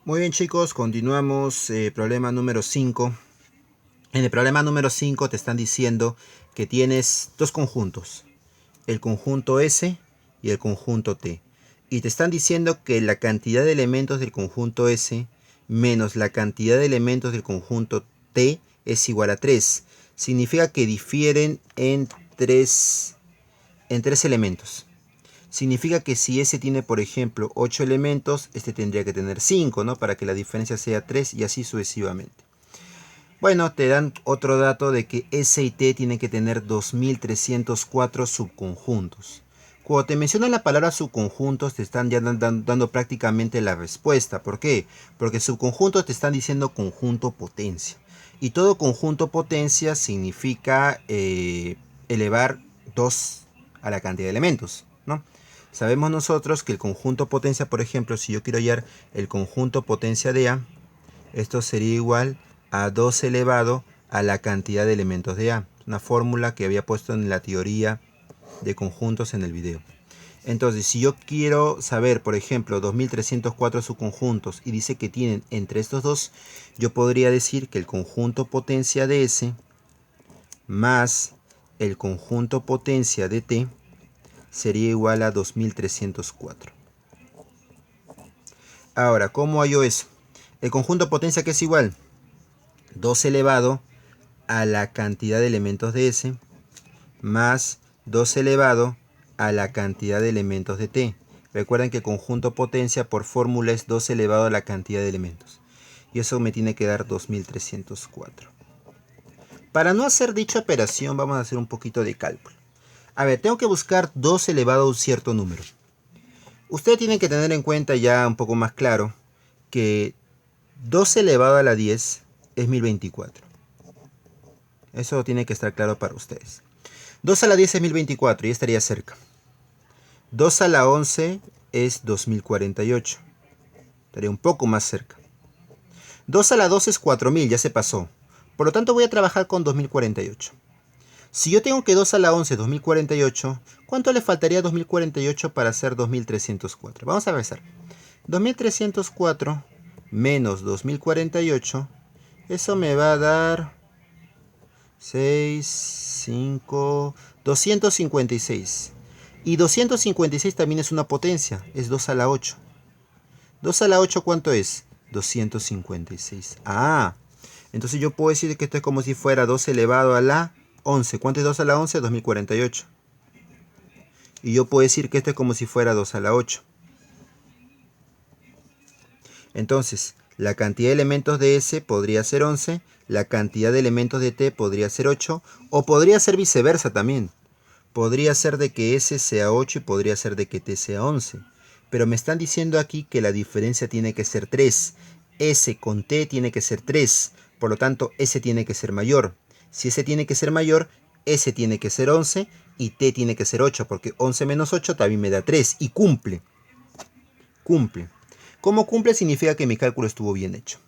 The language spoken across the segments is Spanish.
Muy bien, chicos, continuamos. Problema número 5. En el problema número 5 te están diciendo que tienes dos conjuntos, el conjunto S y el conjunto T. Y te están diciendo que la cantidad de elementos del conjunto S menos la cantidad de elementos del conjunto T es igual a 3. Significa que difieren en tres elementos. Significa que si S tiene, por ejemplo, 8 elementos, este tendría que tener 5, ¿no? Para que la diferencia sea 3 y así sucesivamente. Bueno, te dan otro dato de que S y T tienen que tener 2304 subconjuntos. Cuando te mencionan la palabra subconjuntos, te están ya dando prácticamente la respuesta. ¿Por qué? Porque subconjuntos te están diciendo conjunto potencia. Y todo conjunto potencia significa elevar 2 a la cantidad de elementos, ¿no? Sabemos nosotros que el conjunto potencia, por ejemplo, si yo quiero hallar el conjunto potencia de A, esto sería igual a 2 elevado a la cantidad de elementos de A. Una fórmula que había puesto en la teoría de conjuntos en el video. Entonces, si yo quiero saber, por ejemplo, 2304 subconjuntos y dice que tienen entre estos dos, yo podría decir que el conjunto potencia de S más el conjunto potencia de T sería igual a 2304. Ahora, ¿cómo hallo eso? El conjunto potencia, que es igual 2 elevado a la cantidad de elementos de S más 2 elevado a la cantidad de elementos de T. Recuerden que el conjunto potencia por fórmula es 2 elevado a la cantidad de elementos. Y eso me tiene que dar 2304. Para no hacer dicha operación vamos a hacer un poquito de cálculo. A ver, tengo que buscar 2 elevado a un cierto número. Ustedes tienen que tener en cuenta ya un poco más claro que 2 elevado a la 10 es 1024. Eso tiene que estar claro para ustedes. 2 a la 10 es 1024 y estaría cerca. 2 a la 11 es 2048. Estaría un poco más cerca. 2 a la 12 es 4000, ya se pasó. Por lo tanto voy a trabajar con 2048. Si yo tengo que 2 a la 11 es 2048, ¿cuánto le faltaría a 2048 para hacer 2304? Vamos a ver. 2304 menos 2048, eso me va a dar 6, 5, 256. Y 256 también es una potencia, es 2 a la 8. 2 a la 8, ¿cuánto es? 256. Ah, entonces yo puedo decir que esto es como si fuera 2 elevado a la 11. ¿Cuánto es 2 a la 11? 2048. Y yo puedo decir que esto es como si fuera 2 a la 8. Entonces, la cantidad de elementos de S podría ser 11, la cantidad de elementos de T podría ser 8, o podría ser viceversa también. Podría ser de que S sea 8 y podría ser de que T sea 11. Pero me están diciendo aquí que la diferencia tiene que ser 3. S con T tiene que ser 3. Por lo tanto, S tiene que ser mayor. Si S tiene que ser mayor, S tiene que ser 11 y T tiene que ser 8. Porque 11 menos 8 también me da 3. Y cumple. Cumple. Como cumple significa que mi cálculo estuvo bien hecho.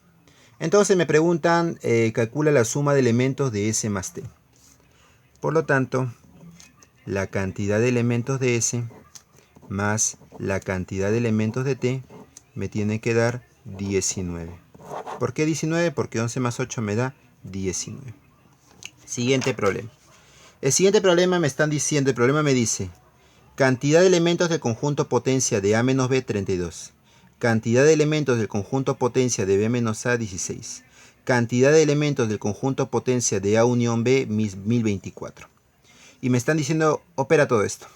Entonces me preguntan, calcula la suma de elementos de S más T. Por lo tanto, la cantidad de elementos de S más la cantidad de elementos de T me tiene que dar 19. ¿Por qué 19? Porque 11 más 8 me da 19. Siguiente problema. El siguiente problema me están diciendo, el problema me dice, cantidad de elementos del conjunto potencia de A menos B, 32. Cantidad de elementos del conjunto potencia de B menos A, 16. Cantidad de elementos del conjunto potencia de A unión B, 1024. Y me están diciendo, opera todo esto.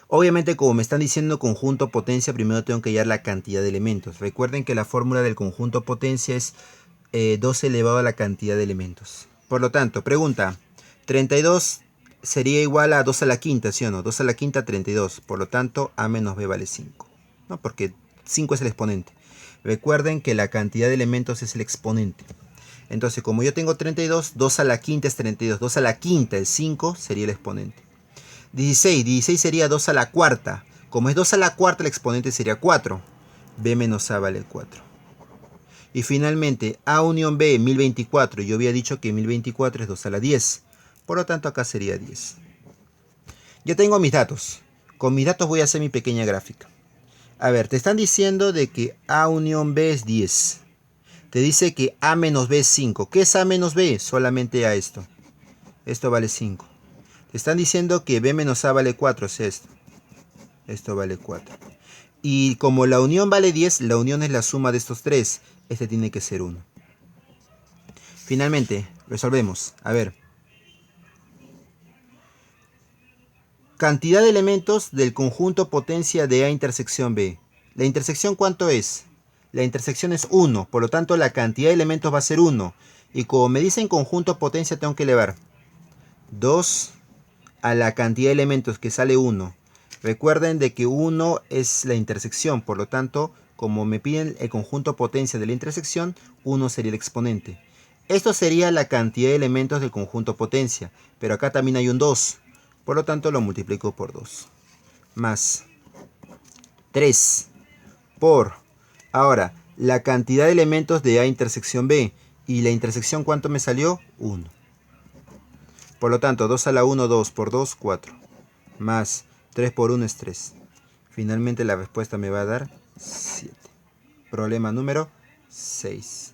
Obviamente, como me están diciendo conjunto potencia, primero tengo que hallar la cantidad de elementos. Recuerden que la fórmula del conjunto potencia es 2 elevado a la cantidad de elementos. Por lo tanto, pregunta, 32 sería igual a 2 a la quinta, ¿sí o no? 2 a la quinta, 32. Por lo tanto, A menos B vale 5. ¿No? Porque 5 es el exponente. Recuerden que la cantidad de elementos es el exponente. Entonces, como yo tengo 32, 2 a la quinta es 32. 2 a la quinta, el 5, sería el exponente. 16 sería 2 a la cuarta. Como es 2 a la cuarta, el exponente sería 4. B menos A vale 4. Y finalmente, A unión B, 1024. Yo había dicho que 1024 es 2 a la 10. Por lo tanto, acá sería 10. Ya tengo mis datos. Con mis datos voy a hacer mi pequeña gráfica. A ver, te están diciendo de que A unión B es 10. Te dice que A menos B es 5. ¿Qué es A menos B? Solamente A esto. Esto vale 5. Te están diciendo que B menos A vale 4, es esto. Esto vale 4. Y como la unión vale 10, la unión es la suma de estos tres. Este tiene que ser 1. Finalmente, resolvemos. A ver. Cantidad de elementos del conjunto potencia de A intersección B. ¿La intersección cuánto es? La intersección es 1, por lo tanto la cantidad de elementos va a ser 1. Y como me dicen conjunto potencia, tengo que elevar 2 a la cantidad de elementos, que sale 1. Recuerden de que 1 es la intersección, por lo tanto, como me piden el conjunto potencia de la intersección, 1 sería el exponente. Esto sería la cantidad de elementos del conjunto potencia, pero acá también hay un 2. Por lo tanto, lo multiplico por 2. Más 3 por... Ahora, la cantidad de elementos de A intersección B. ¿Y la intersección cuánto me salió? 1. Por lo tanto, 2 a la 1, 2 por 2, 4. Más 3 por 1 es 3. Finalmente la respuesta me va a dar 7. Problema número 6.